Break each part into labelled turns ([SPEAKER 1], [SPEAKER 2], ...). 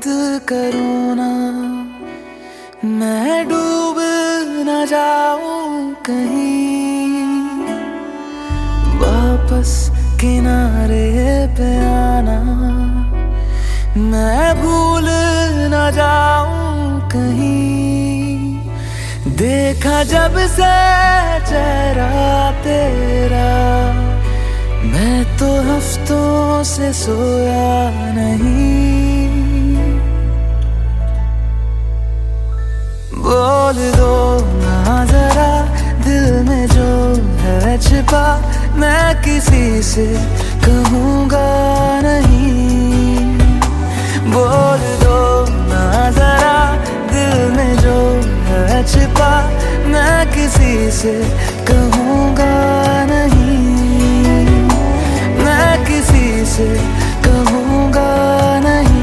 [SPEAKER 1] करूँ ना, मैं डूब न जाऊं कहीं, वापस किनारे पे आना, मैं भूल न जाऊं कहीं। देखा जब से चेहरा तेरा, मैं तो हफ्तों से सोया नहीं। बोल दो ना जरा दिल में जो है छिपा, मैं किसी से कहूँगा नहीं। बोल दो ना जरा दिल में जो है छिपा, मैं किसी से कहूँगा नहीं, मैं किसी से कहूँगा नहीं।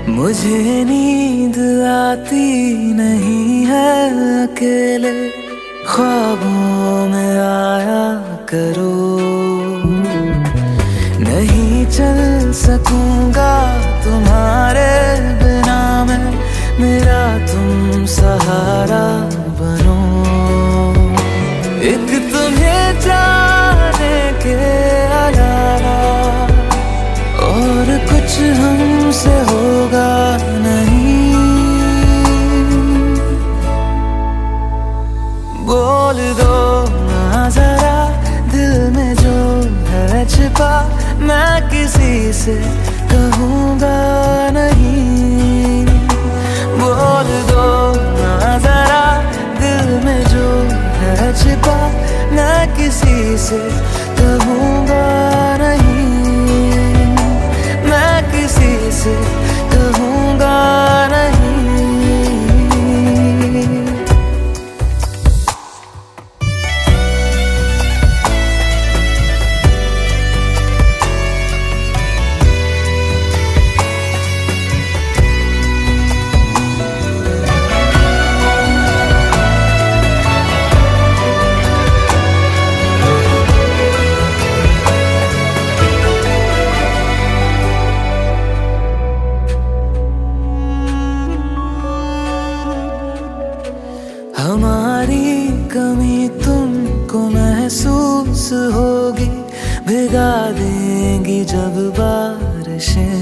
[SPEAKER 1] मुझे नींद आती नहीं है अकेले, ख्वाबों में आया करो। नहीं चल सकूंगा तुम्हारे बिना मैं, मेरा तुम सहारा बनो। एक तुम्हें जाने के अलावा और कुछ हमसे होगा नहीं। बोल दो ना जरा दिल में जो है छिपा, मैं किसी से कहूँगा नहीं। बोल दो ना जरा दिल में जो है छिपा, मैं किसी से कहूँगा नहीं, मैं किसी से कहूँगा नहीं। हमारी कमी तुमको महसूस होगी, भिगा देंगी जब बारिशें।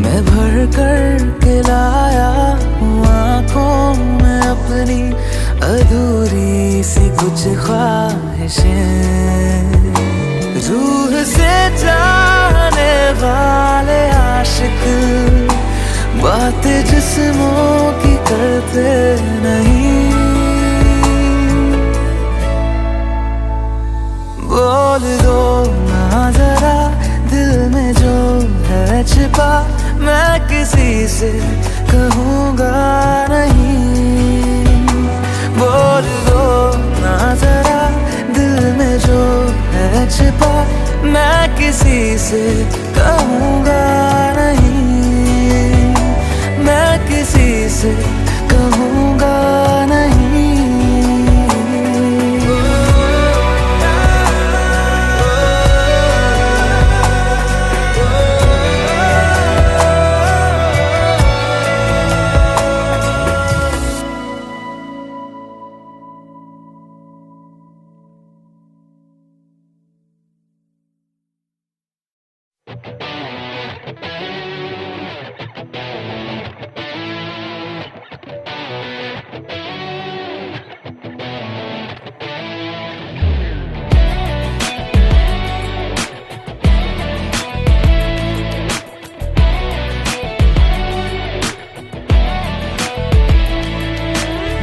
[SPEAKER 1] मैं भर कर के लाया हूँ आँखों में अपनी अधूरी सी कुछ ख्वाहिशें। रूह से जाने वाले आशिक बातें जिस्मों की करते नहीं। बोल दो ना जरा दिल में जो है छिपा, मैं किसी से कहूँगा नहीं। बोल दो ना जरा दिल में जो है छिपा, मैं किसी से कहूँगा नहीं, मैं किसी से कहूँगा नहीं।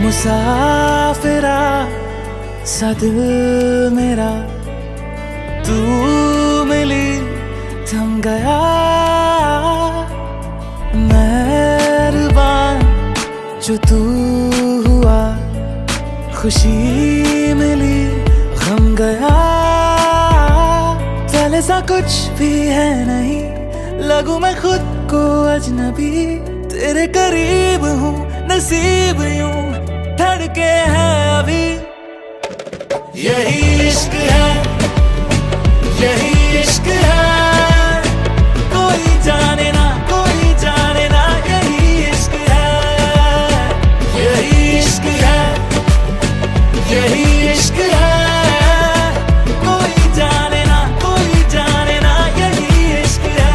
[SPEAKER 1] मुसाफिरा सा दिल मेरा, तू मिली थम गया। मेहरबान जो तू हुआ, खुशी मिली गम गया, पहले सा कुछ भी है नहीं, लगूं मैं खुद को अजनबी, तेरे करीब हूँ नसीब यूं धड़के है अभी। यही इश्क है, यही इश्क है, कोई जाने ना, कोई जाने ना, यही इश्क है, यही इश्क है, यही इश्क है, कोई जाने ना, कोई जाने ना, यही इश्क है।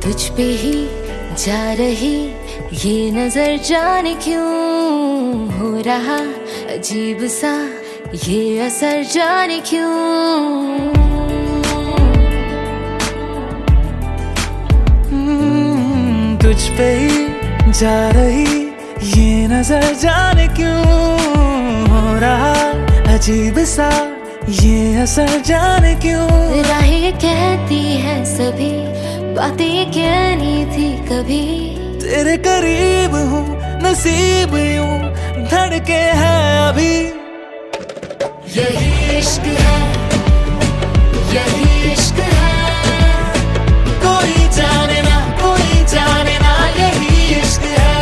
[SPEAKER 2] तुझ पे ही जा रही ये नजर, जाने क्यों हो रहा अजीब सा ये असर, जाने क्यों।
[SPEAKER 1] तुझ पे ही जा रही ये नजर, जाने क्यों हो रहा अजीब सा ये असर, जाने क्यों।
[SPEAKER 2] राहें कहती है सभी बातें कहनी थी कभी,
[SPEAKER 1] तेरे करीब हूँ नसीब यूं धड़के है अभी। यही इश्क है, यही इश्क है, कोई जाने ना, कोई जाने ना, यही इश्क है,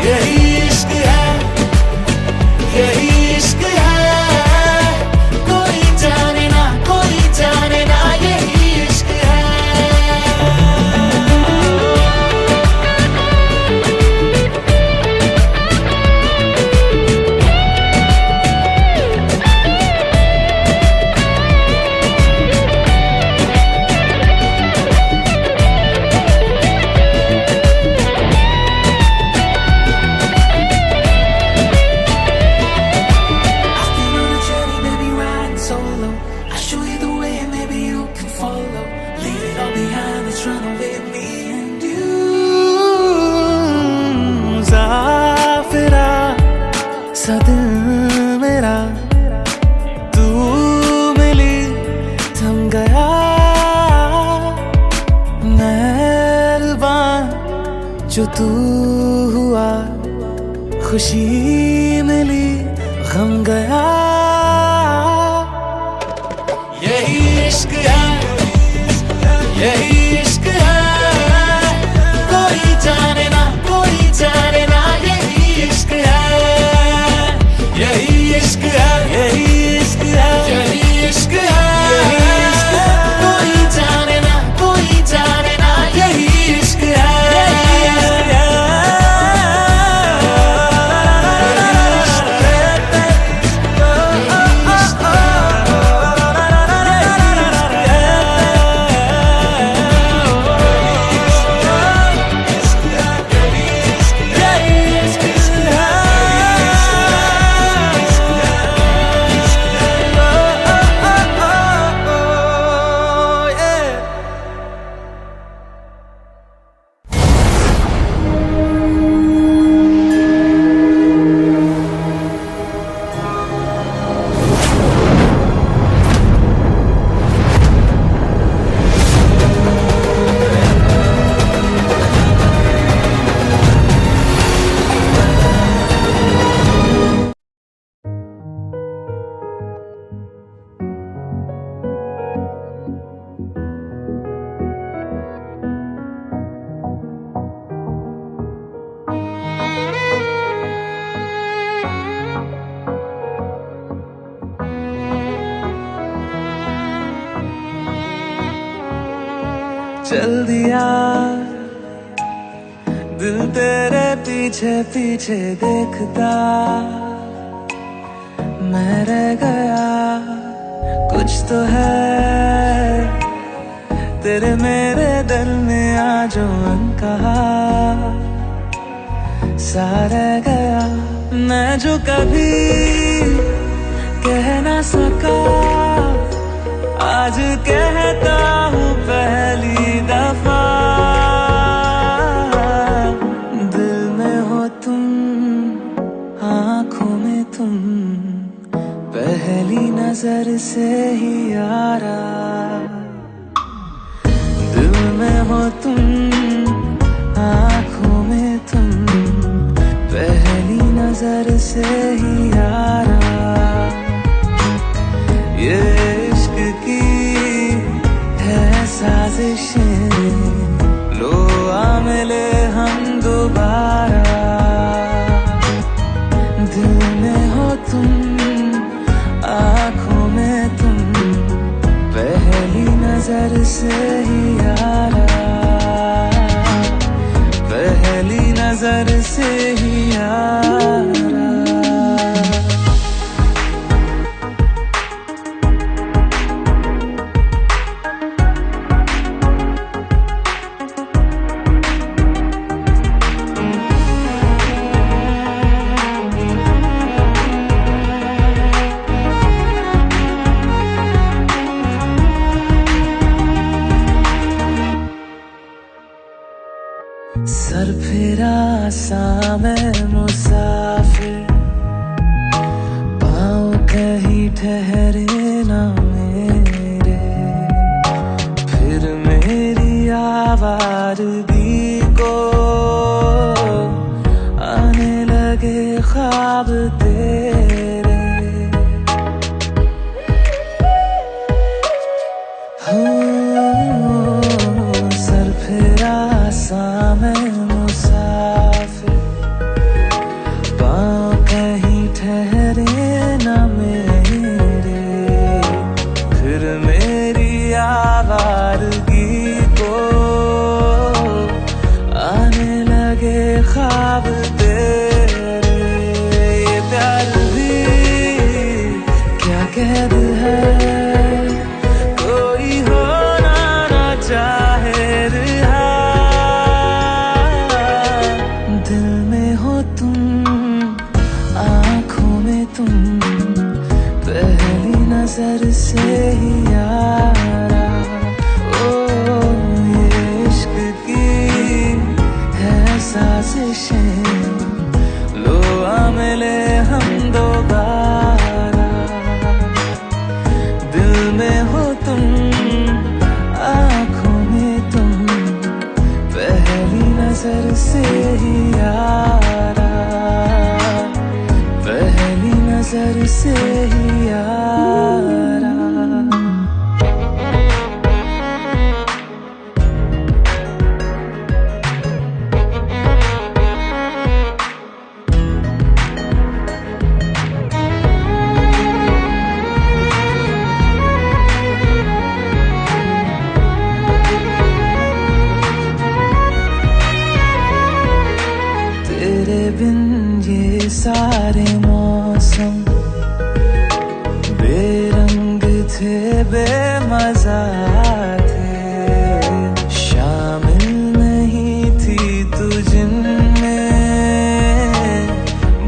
[SPEAKER 1] यही इश्क है, यही इश्क है, कोई जाने ना, कोई जाने ना, यही इश्क है। सा दिल मेरा तू मिली थम गया, मेहरबान जो तू हुआ, खुशी मिली गम गया, यही इश्क है, यही इश्क है, कोई जाने ना, कोई जाने ना, यही इश्क है, यही इश्क है, यही इश्क है, यही इश्क है, यही इश्क है, कोई जाने ना, कोई जाने ना, यही इश्क है, चल दिया दिल तेरे पीछे पीछे देखता, मैं रह गया, कुछ तो है तेरे मेरे दरमिया जो अनकहा, सा रह गया मैं जो कभी पहली नजर से ही यारा, दिल में हो तुम, आँखों में तुम, पहली नजर से ही यारा। ये इश्क की है साजिशें, लो आ मिले हम दोबारा। दिल में हो तुम, आँखों में तुम, पहली नजर से ही यारा, पहली नजर से ही यारा। सर फिरा सा मैं मुसाफिर, पाँव कहीं ठहरे ना मेरे, फिर मेरी आवारगी को आने लगे ख्वाब तेरे। सर फिरा सा मैं मुसाफिर, पाँव कहीं ठहरे ना मेरे, फिर मेरी आवारगी को आने लगे ख्वाब तेरे। ये प्यार भी क्या कैद है, कोई होना ना चाहे रिहा। दिल में हो तुम, आँखों में तुम, पहली नजर से ही यारा। ओ ये इश्क की है साजिशें, लो आ मिले हम दोबारा। दिल में हो तुम, आँखों में तुम, पहली नजर से ही यारा, पहली नजर से ही यारा। तेरे बिन ये सारे मौसम बेरंग थे, बेमजा थे, शामिल नहीं थी तू जिनमें,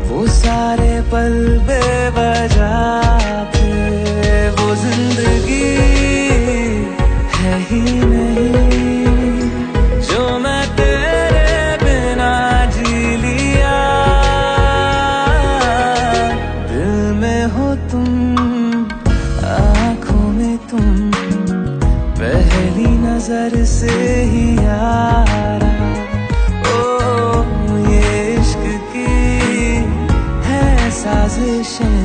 [SPEAKER 1] वो सारे पल बेवजह थे। वो जिंदगी है ही नहीं जो मैं तेरे बिना जी लिया। दिल में हो तुम, आँखों में तुम, पहली नजर से ही यारा। ओ ये इश्क की है साजिशें,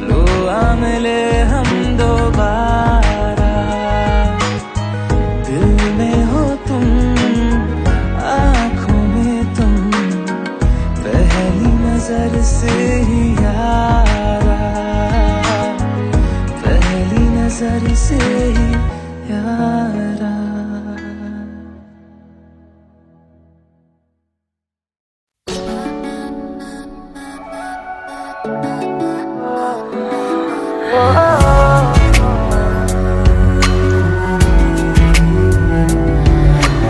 [SPEAKER 1] लो आ मिले हम दोबारा। दिल में हो तुम, आँखों में तुम, पहली नजर से ही यारा, पहली नजर से ही यारा।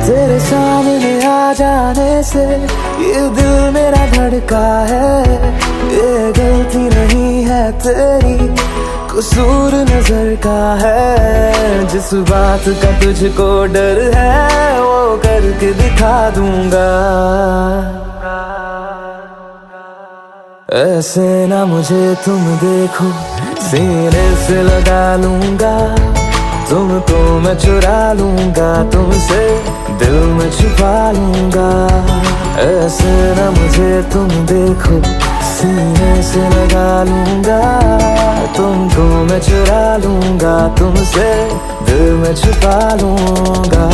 [SPEAKER 1] तेरे सामने आ जाने से ये दिल मेरा धड़का है। ये गलती नहीं है तेरी, कसूर नजर का है। जिस बात का तुझको डर है वो करके दिखा दूंगा। ऐसे ना मुझे तुम देखो, सीने से लगा लूंगा तुमको मैं, चुरा लूंगा तुमसे, दिल में छुपा लूंगा। ऐसे ना मुझे तुम देखो, सीने से लगा लूंगा तुमको मैं, चुरा लूंगा तुमसे, दिल में छुपा लूंगा।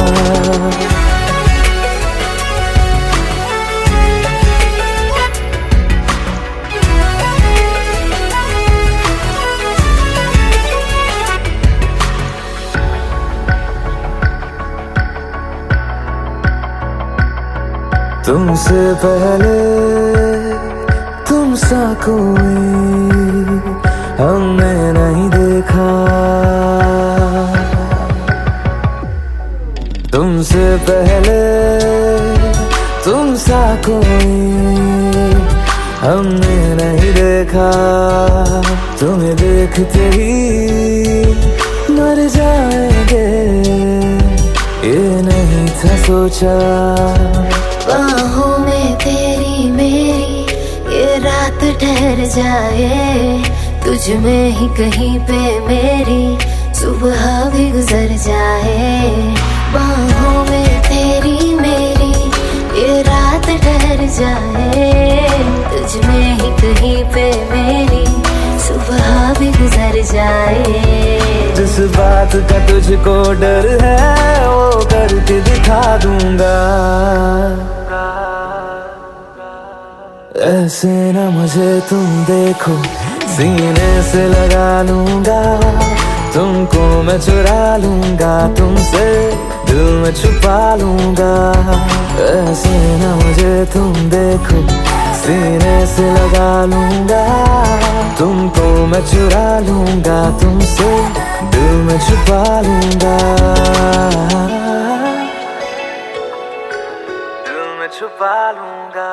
[SPEAKER 1] तुमसे पहले तुम सा कोई हमने नहीं देखा, तुमसे पहले तुम सा कोई हमने नहीं देखा। तुम्हें देखते ही मर जाएंगे, ये नहीं था सोचा।
[SPEAKER 2] बाहों में तेरी मेरी ये रात ठहर जाए, तुझ में ही कहीं पे मेरी सुबह भी गुजर जाए। बाहों में तेरी मेरी ये रात ठहर जाए, तुझ में ही कहीं पे मेरी सुबह भी गुजर जाए।
[SPEAKER 1] जिस बात का तुझको डर है वो करके दिखा दूंगा। ऐसे ना मुझे तुम देखो, सीने से लगा लूंगा तुमको मैं, चुरा लूंगा तुमसे, दिल में छुपा लूंगा। ऐसे ना मुझे तुम देखो, सीने से लगा लूंगा तुमको मैं, चुरा लूंगा तुमसे, दिल में छुपा लूंगा, दिल में छुपा लूंगा।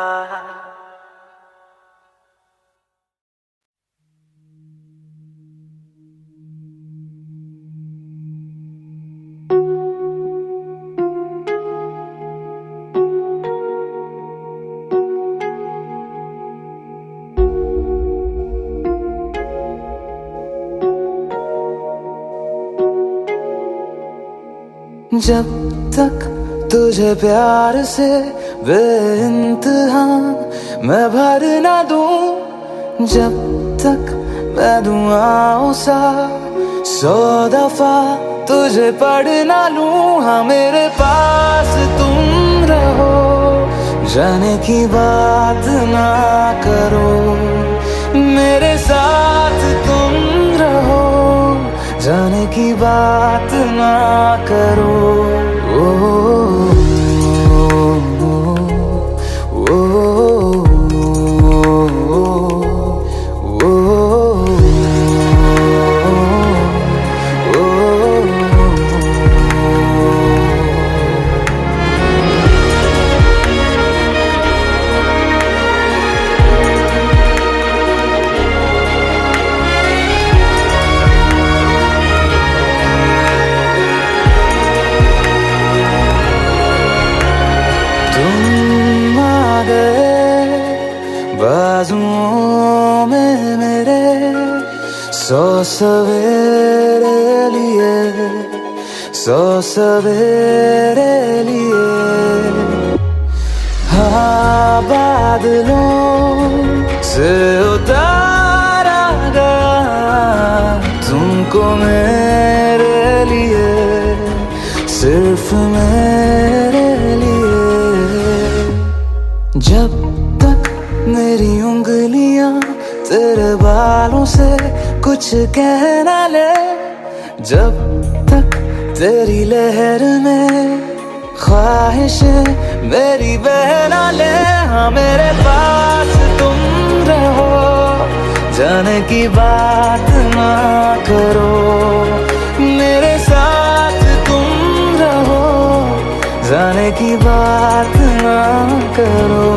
[SPEAKER 1] जब तक तुझे प्यार से बेइंतहा मैं भर ना दूं, जब तक मैं दुआओं सा 100 दफा तुझे पढ़ ना लूं। हाँ मेरे पास तुम रहो, जाने की बात ना करो, मेरे साथ तुम रहो, जाने की बात ना करो। ओ, ओ, ओ, बाजुओं में मेरे 100 सवेरे लिए, 100 सवेरे लिए। हाँ बादलों से उतारा गया तुमको मेरे लिए, सिर्फ मेरे लिए। जब तक मेरी उंगलियां तेरे बालों से कुछ कह ना ले, जब तक तेरी लहर में ख्वाहिशें मेरी बह ना ले। हाँ मेरे पास तुम रहो, जाने की बात ना करो, मेरे साथ तुम रहो, जाने की बात ना करो।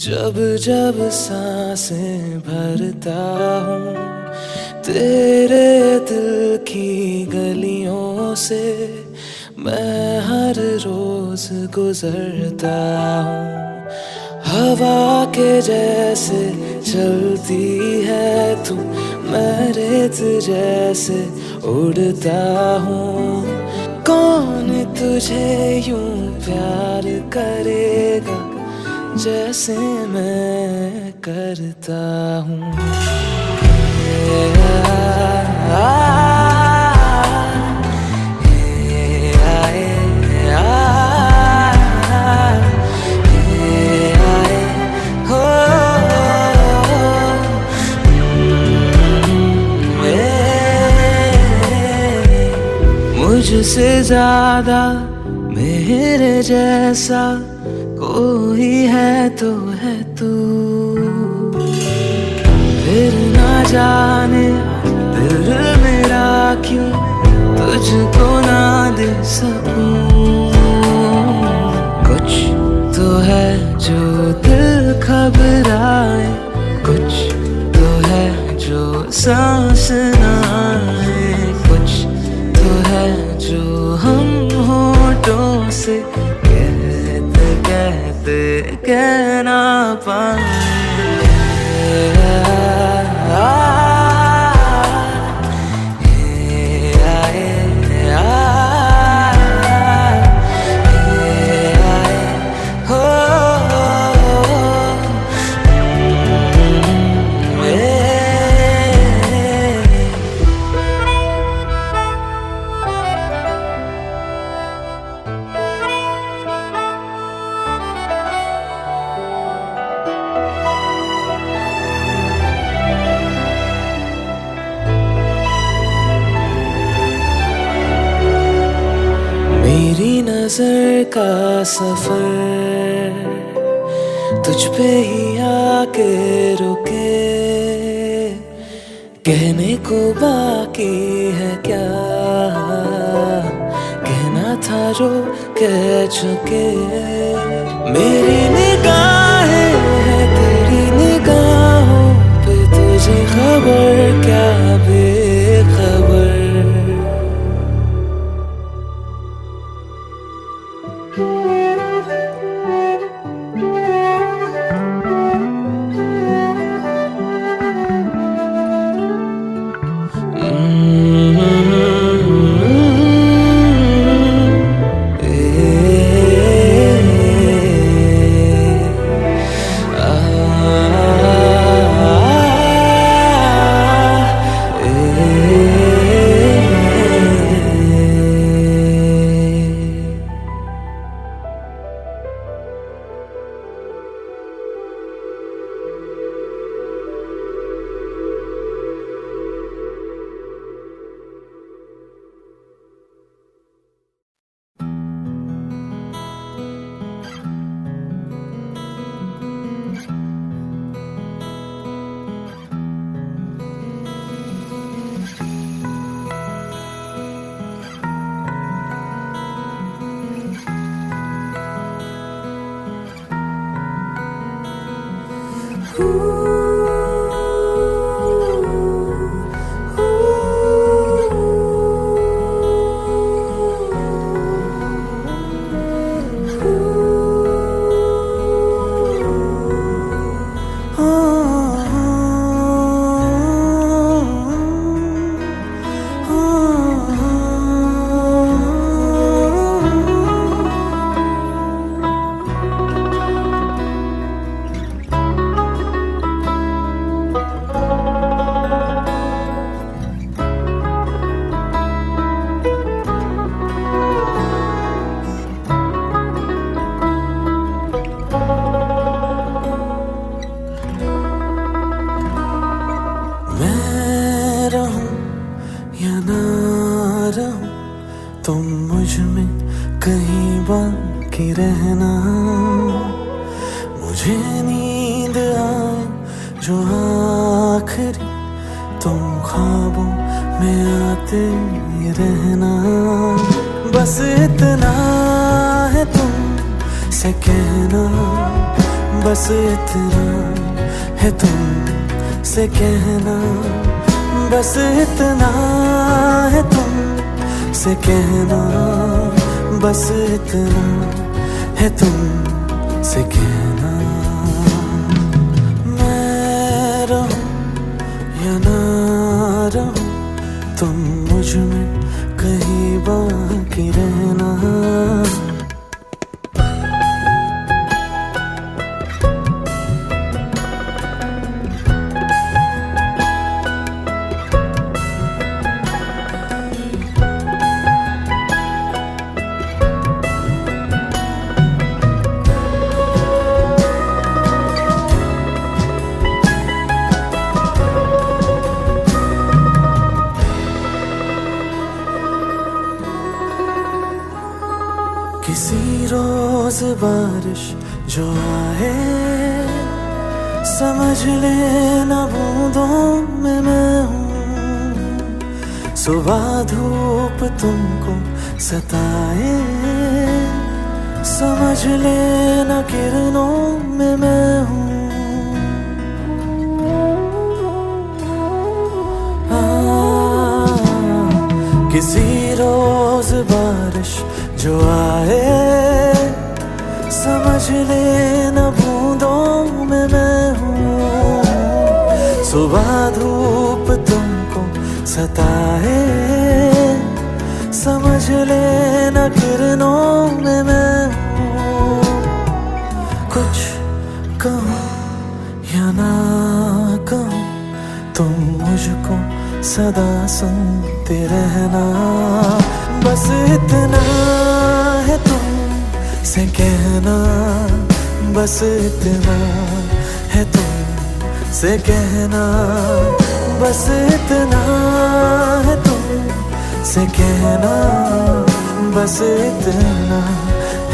[SPEAKER 1] जब जब सांसें भरता हूँ तेरे दिल की गलियों से, मैं हर रोज गुजरता हूँ। हवा के जैसे चलती है तू, मैं रेत जैसे उड़ता हूँ। कौन तुझे यूं प्यार करेगा जैसे मैं करता हूँ। मुझसे ज्यादा मेरे जैसा कोई है तो है तू, फिर ना जाने दिल मेरा क्यों तुझको ना दे सकूं। कुछ तो है जो दिल घबराए, कुछ तो है जो सांस ना आए, कुछ तो है जो हम होठों से कहते कहते कह ना पाए। मेरी नजर का सफर तुझ पे ही आके रुके, कहने को बाकी है क्या, कहना था जो कह चुके। मेरी निगाहें है तेरी निगाहों पे, तुझे खबर क्या बेखबर। तुम मुझ में कहीं बाकी रहना, मुझे नींद आए जो आखिरी तुम ख्वाबों में आते रहना। बस इतना है तुम से कहना, बस इतना है तुमसे कहना, बस इतना है तुमसे कहना, बस इतना है तुमसे कहना। मैं रहूं या ना रहूं, तुम मुझ में कहीं बाकी रहना। किसी रोज बारिश जो आए, समझ लेना बूंदों में मैं हूँ। सुबह धूप तुमको सताए, समझ लेना किरणों में मैं हूँ। किसी रोज बारिश जो आए, समझ लेना बूंदों में मैं हूँ। सुबह धूप तुमको सताए, समझ लेना किरणों में मैं हूँ। कुछ कहूँ या ना कहूँ, तुम मुझको सदा सुनते रहना। बस इतना है तुमसे कहना, बस इतना है तुमसे कहना, बस इतना है तुमसे कहना, बस इतना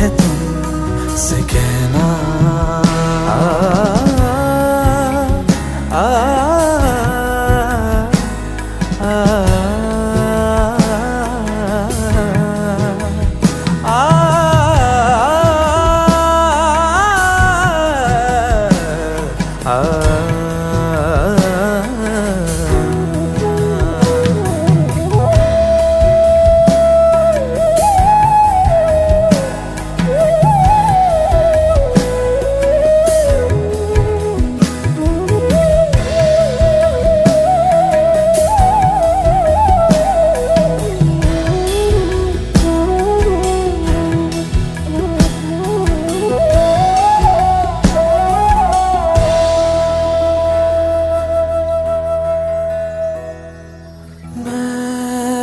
[SPEAKER 1] है तुमसे कहना।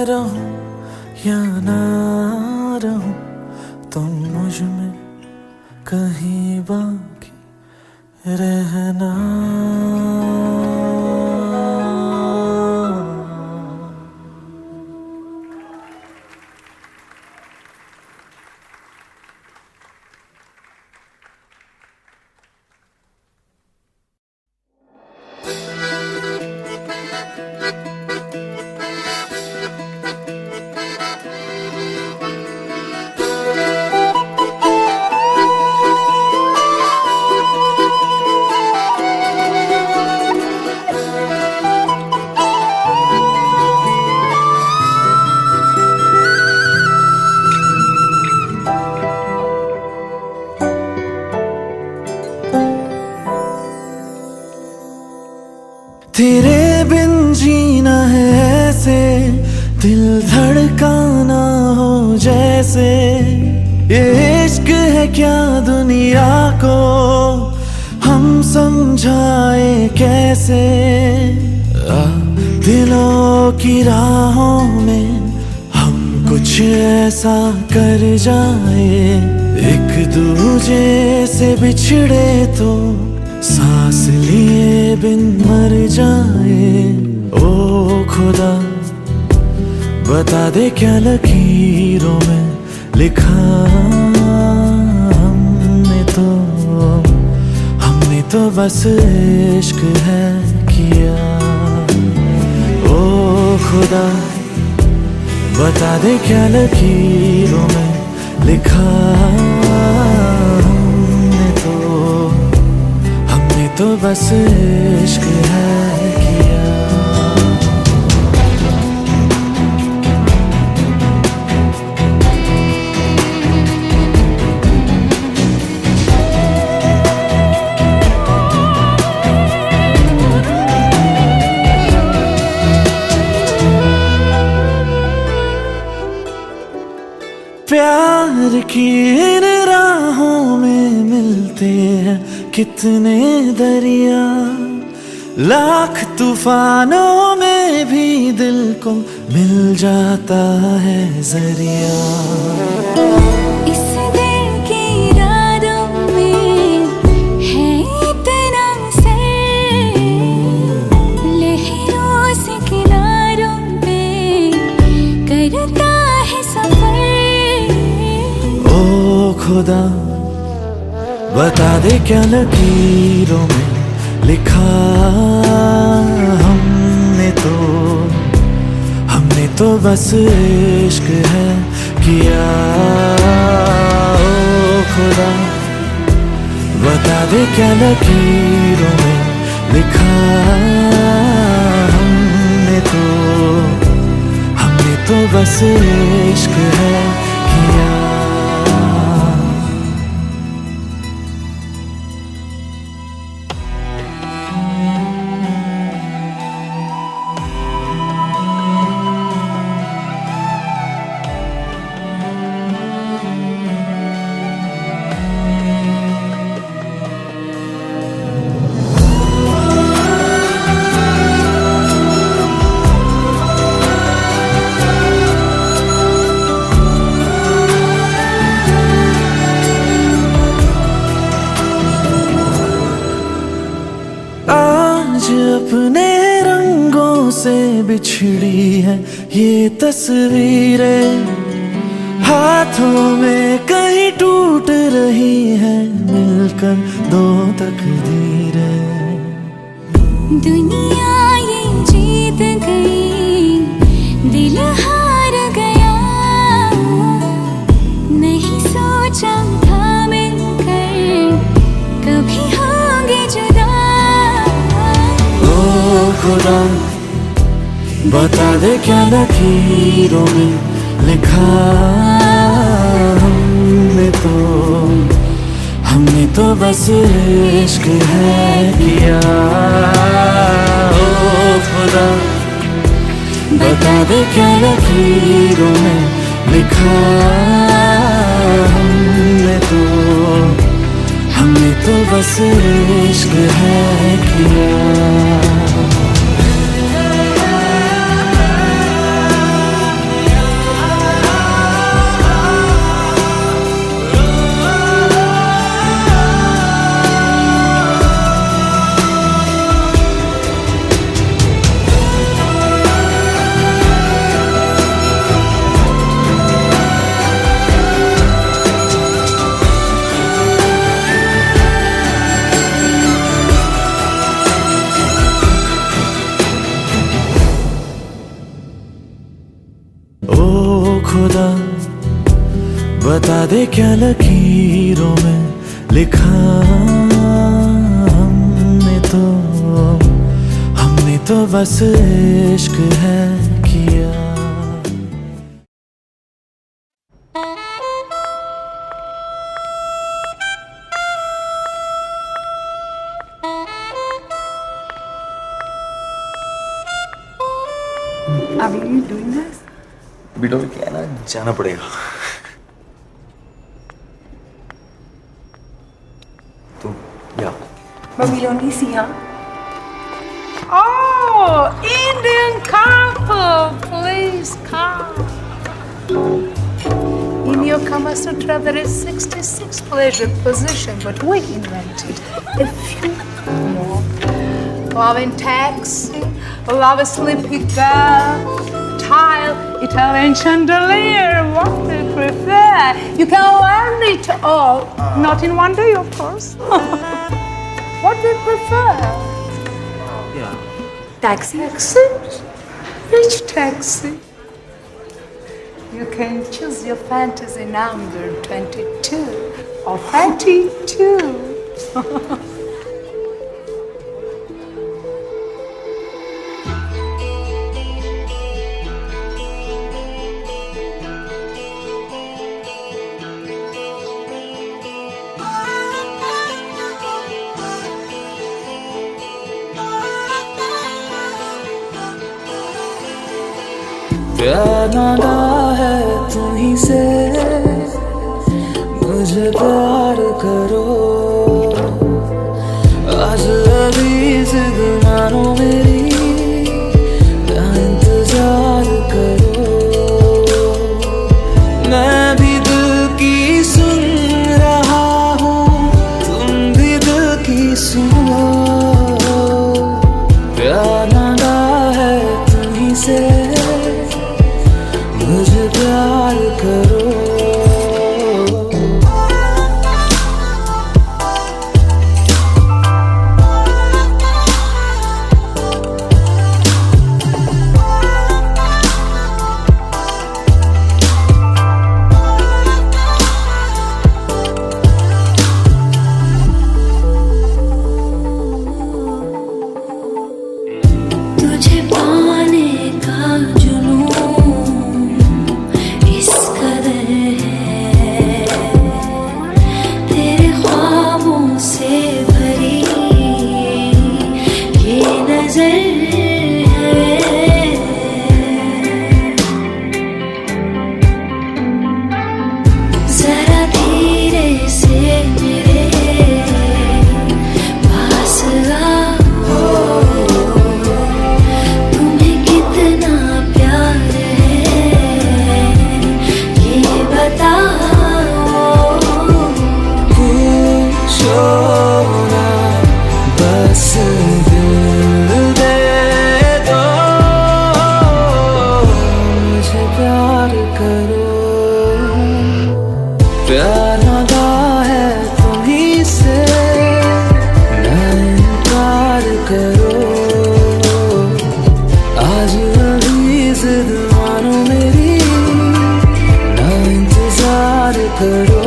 [SPEAKER 1] रहूं या ना रहूं, तुम मुझ में कहीं बाकी रहना। तेरे बिन जीना है ऐसे, दिल धड़काना हो जैसे। ये इश्क है क्या दुनिया को हम समझाए कैसे। दिलों की राहों में हम कुछ ऐसा कर जाए, एक दूजे से बिछड़े तो सांस लिए बिन मर जाए। ओ खुदा बता दे क्या लकीरों में लिखा हमने तो बस इश्क है किया। ओ खुदा बता दे क्या लकीरों में लिखा हमने तो तो बस इश्क है किया। प्यार की इन राहों में मिलते हैं कितने दरिया, लाख तूफानों में भी दिल को मिल जाता है जरिया।
[SPEAKER 2] इस दिल की रातों में है इतना सर, लहरों से किनारों पे करता है सफर।
[SPEAKER 1] ओ खुदा बता दे क्या लकीरों में लिखा हमने तो बस इश्क है किया। ओ खुदा बता दे क्या लकीरों में लिखा हमने तो बस इश्क है किया। आज अपने रंगों से बिछड़ी है ये तस्वीरें, हाथों में कहीं टूट रही है मिलकर दो तकदीरें।
[SPEAKER 2] दुनिया ये जीत गई, दिल हार गया, नहीं सोचा था मिलकर कभी होंगे जुदा।
[SPEAKER 1] ओ खुदा बता दे क्या लकीरों में लिखा हमने तो बस इश्क है किया। ओ खुदा बता दे क्या लकीरों में लिखा हमने तो बस इश्क है किया। ओ खुदा बता दे क्या लकीरों में लिखा हमने तो बस इश्क है किया।
[SPEAKER 3] Are you doing this?
[SPEAKER 4] बीटो में क्या है ना, जाना पड़ेगा तो या।
[SPEAKER 3] But we'll only see her. Oh, Indian couple, please come. In your Kama Sutra, there is 66 pleasure position, but we invented a few more. Love in taxi, love asleep with girl, tile, Italian chandelier, what do you prefer? You can learn it all, not in one day, of course. What do you prefer?
[SPEAKER 4] या
[SPEAKER 3] Taxi? Taxi? Which taxi? You can choose your fantasy number 22 or 32.
[SPEAKER 1] प्यार मांगा है तुम्हीं से, मुझे प्यार करो। आज अभी जिद मानो मेरी, ना इंतजार करो। मैं भी दिल की सुन रहा हूँ, तुम भी दिल की सुनो। प्यार मांगा है तुम्हीं से, मुझे प्यार करो।
[SPEAKER 2] तुझे पाने का जुनून इस कदर है, तेरे ख्वाबों से भरी ये नजर है। जरा धीरे से मेरे पास आओ, तुम्हें कितना प्यार है ये बताओ।
[SPEAKER 1] पूछो ना, बस दिल दे दो, मुझे प्यार करो। प्यार मांगा है तुम्हीं से, ना इनकार करो। आज अभी जिद मानो मेरी, ना इंतजार करो।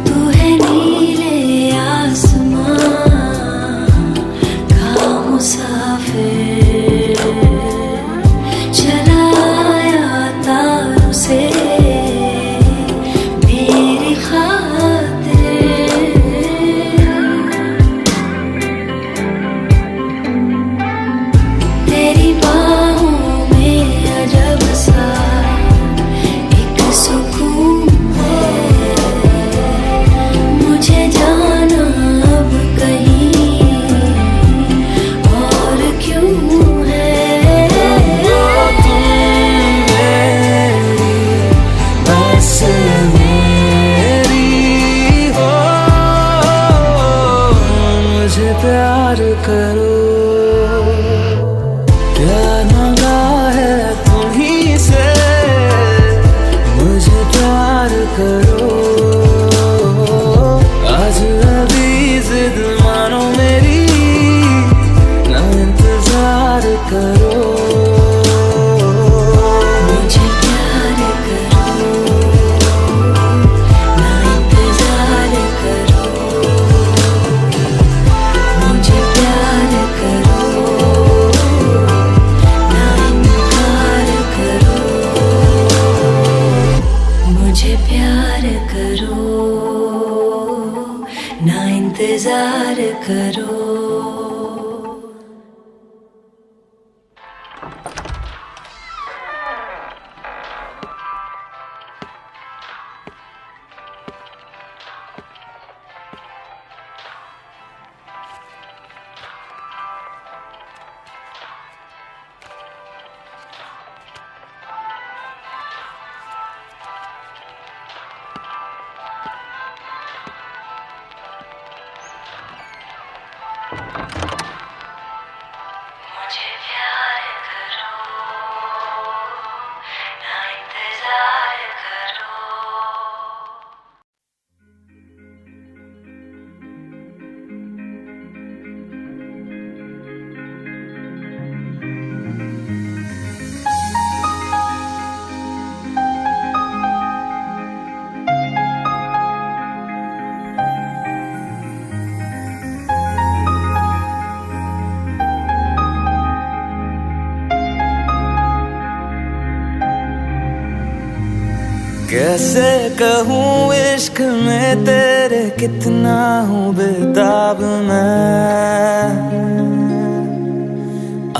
[SPEAKER 2] तू है नीले आसमां का मुसाफिर, चला आया तारों से मेरी खातिर। तेरी बाहों में अजब सा एक सुकून है, मुझे जाना अब कहीं और क्यों है।
[SPEAKER 1] तुम मेरी, बस मेरी हो, मुझे प्यार करो। प्यार मांगा है तुम्हीं से, मुझे प्यार करो। आज अभी जिद मानो मेरी, ना इंतजार करो।
[SPEAKER 2] मुझे प्यार करो, ना इंतजार करो। मुझे प्यार करो, ना इनकार करो। मुझे प्यार करो, ना इंतजार करो।
[SPEAKER 1] कैसे कहूँ इश्क में तेरे कितना हूँ बेताब मैं,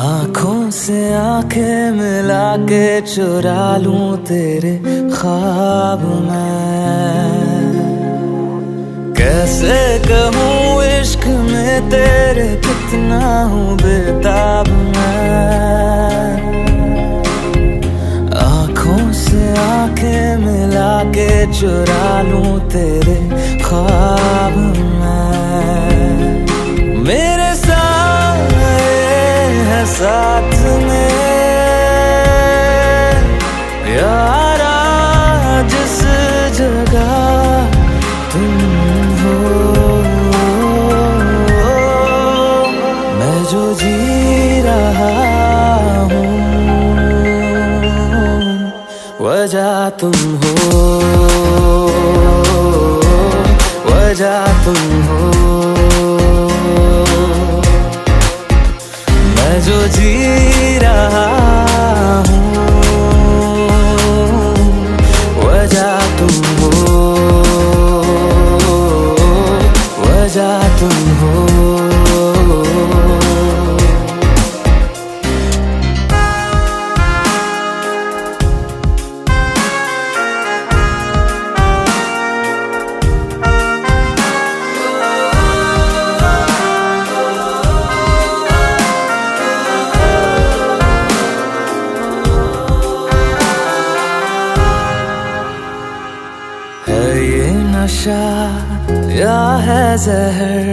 [SPEAKER 1] आँखों से आंखें मिला के चुरा लूं तेरे ख्वाब मैं। कैसे कहूँ इश्क में तेरे कितना हूँ बेताब मैं, आँखों से आंखें मिला के चुरा लूं तेरे ख्वाब मैं। मेरे साए है साथ में यारा जिस जगह तुम हो, मैं जो जी रहा हूँ वजह तुम हो, वजह तुम हो। मैं जो जी रहा हूँ वजह तुम हो, वजह तुम हो। ये नशा या है जहर,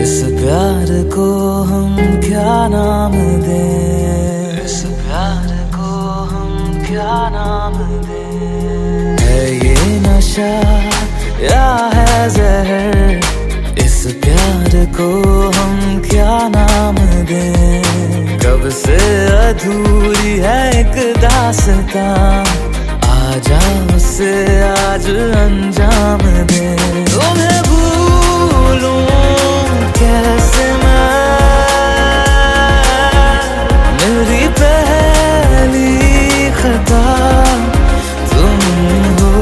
[SPEAKER 1] इस प्यार को हम क्या नाम दें, इस प्यार को हम क्या नाम दें। है ये नशा या है जहर, इस प्यार को हम क्या नाम दें। कब से अधूरी है एक दास्तां, आजा उसे आज अंजाम दे। तुम्हें भूलूं कैसे मैं, मेरी पहली खता तुम हो,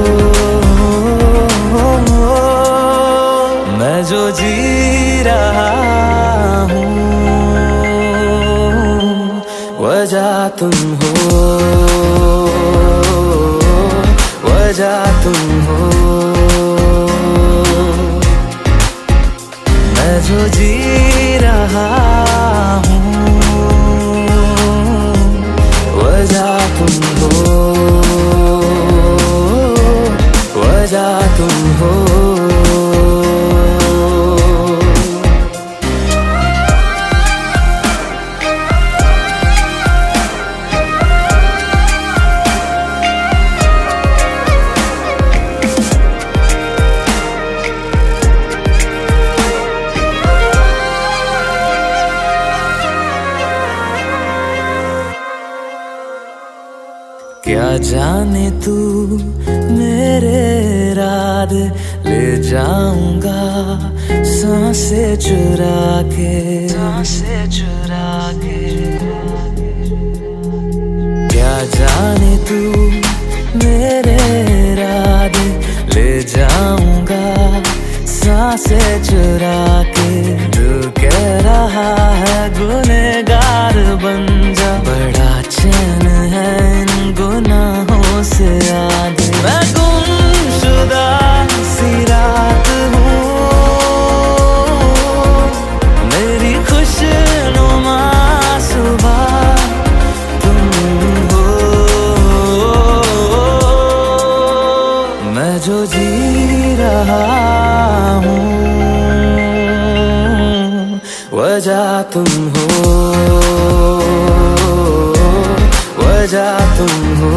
[SPEAKER 1] मैं जो जी रहा हूँ वजह तुम हो, वजह तुम हो। मैं जो जी रहा हूँ वजह तुम हो, वजह तुम हो। क्या जाने तू मेरे इरादे ले जाऊंगा सांसें चुरा के, सांसें चुरा के। क्या जाने तू मेरे इरादे ले जाऊंगा सांसें चुरा के। तू कह रहा है गुनहगार बन जा, बड़ा चैन है इन गुनाहों से आगे। मैं गुमशुदा सी रात हूँ, मेरी खुशनुमा सुबह तुम हो। मैं जो जी रहा हूँ वजह तुम हो, वजह तुम हो।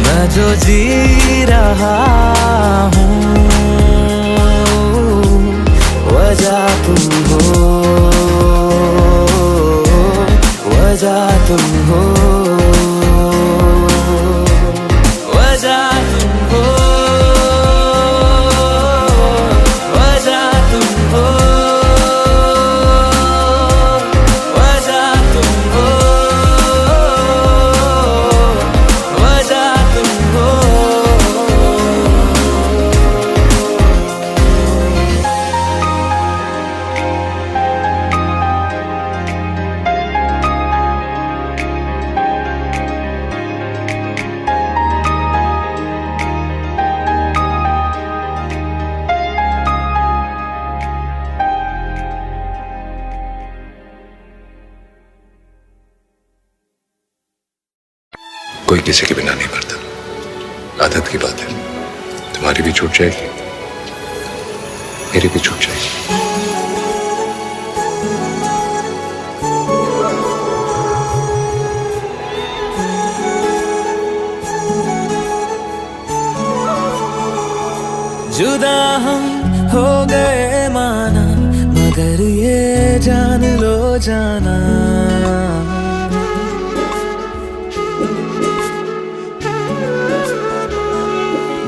[SPEAKER 1] मैं जो जी रहा हूँ वजह तुम हो, वजह तुम हो, वजह तुम हो, वजह तुम हो, वजह तुम हो।
[SPEAKER 5] कोई किसी के बिना नहीं मरता, आदत की बात है। तुम्हारी भी छूट जाएगी, मेरी भी छूट जाएगी।
[SPEAKER 1] जुदा हम हो गए माना, मगर ये जान लो जाना,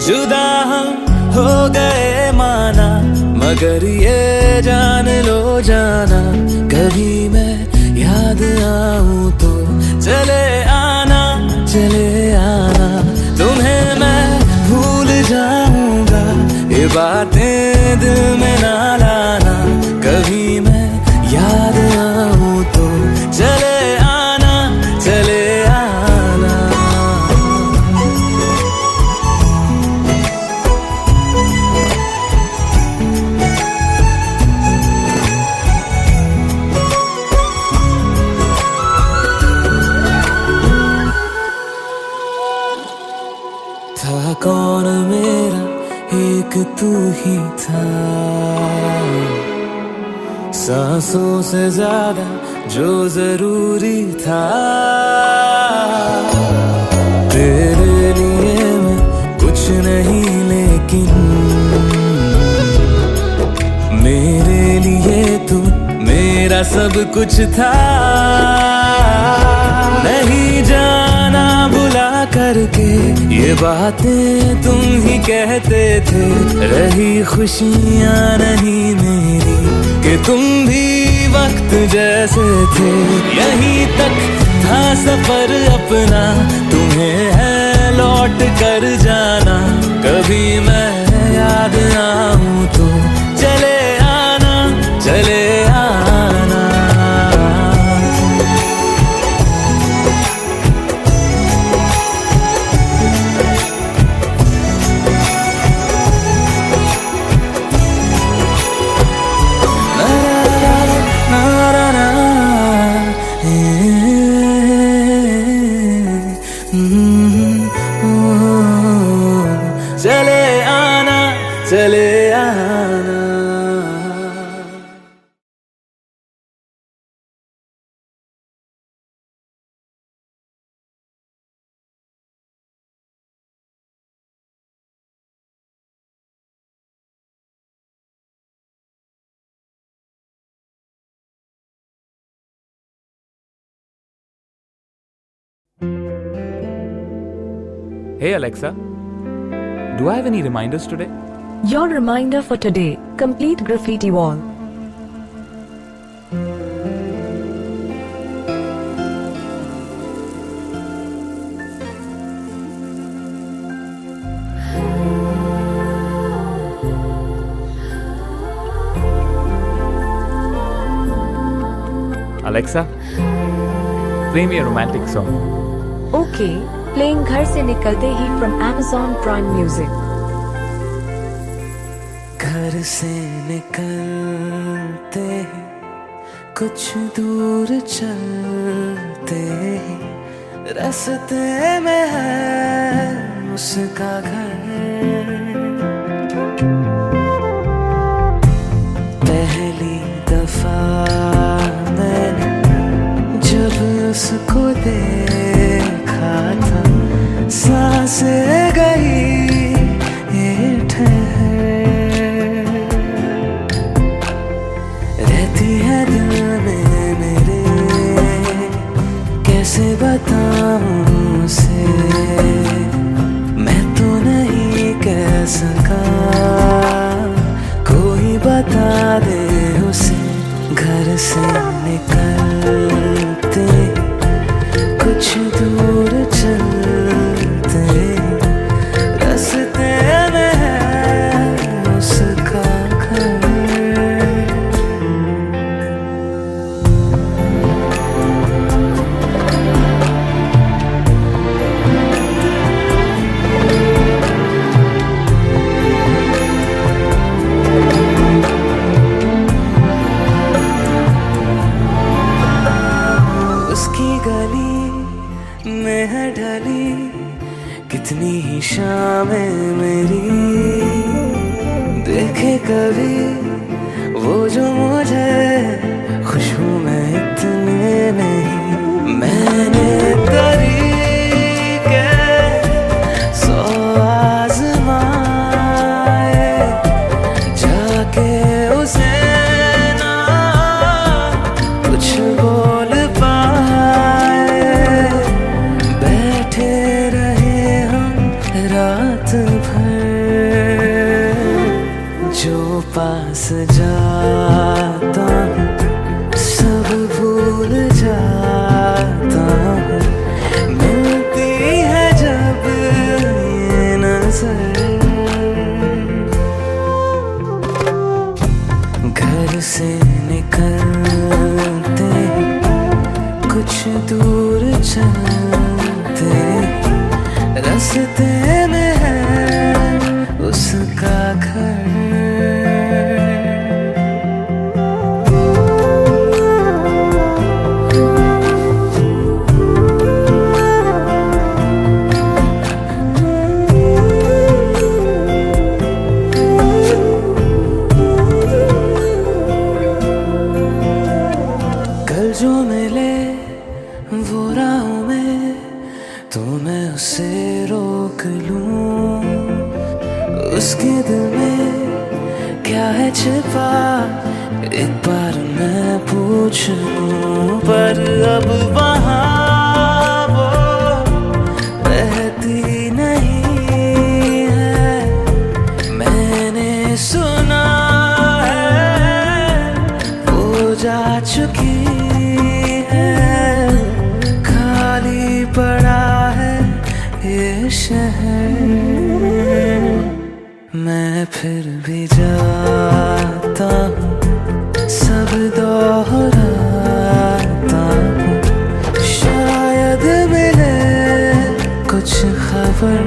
[SPEAKER 1] जुदा हम हो गए माना, मगर ये जान लो जाना, कभी मैं याद आऊं तो चले आना, चले आना, तुम्हें मैं भूल जाऊंगा, ये बातें दिल में ना लाना, कभी मैं याद आऊं तो चले आना, चले आना। था कौन मेरा, एक तू ही था, सांसों से ज्यादा जो जरूरी था, तेरे लिए मैं कुछ नहीं लेकिन मेरे लिए तू मेरा सब कुछ था, नहीं जाना भुला करके ये बातें तुम ही कहते थे, रही खुशियाँ नहीं मेरी कि तुम भी वक्त जैसे थे, यहीं तक था सफर अपना, तुम्हें है लौट कर जाना, कभी मैं याद आऊं तो चले आना, चले आना। चले आना, चले आना।
[SPEAKER 6] Hey Alexa, do I have any reminders today?
[SPEAKER 7] Your reminder for today, complete graffiti wall.
[SPEAKER 6] Alexa, play me a romantic song.
[SPEAKER 7] Okay, playing घर से निकलते ही from Amazon Prime Music.
[SPEAKER 1] घर से निकलते ही कुछ दूर चलते ही रास्ते में है उसका घर, पहली दफा मैंने जब उसको देखा था, सांसें गई ये ठहर, रहती है दिल में मेरे, कैसे बताऊं उसे, मैं तो नहीं कह सका, कोई बता दे उसे। घर से निकलते कुछ दूर चलते रास्ते में है उसका घर, कभी वो जो मुझे खुशबू में इतने नहीं। मैंने तरीके 100 आज़माए, जाके उसे ना कुछ बोल पाए। बैठे रहे हम रात भर, जो पास जाता हूँ सब भूल जाता हूँ। मिलती है जब ये नजर, घर से निकलते ही कुछ दूर चलते, रास्ते में है उसका घर। कल जो मिले वो राहों में, तो मैं उसे रोक लूं। उसके दिल में क्या है छिपा, एक बार मैं पूछ लूं। पर अब वहाँ वो रहती नहीं है, मैंने सुना है वो जा चुकी है। खाली पड़ा है ये शहर, मैं फिर भी जाता हूँ, सब दोहराता हूँ। शायद मिले कुछ खबर।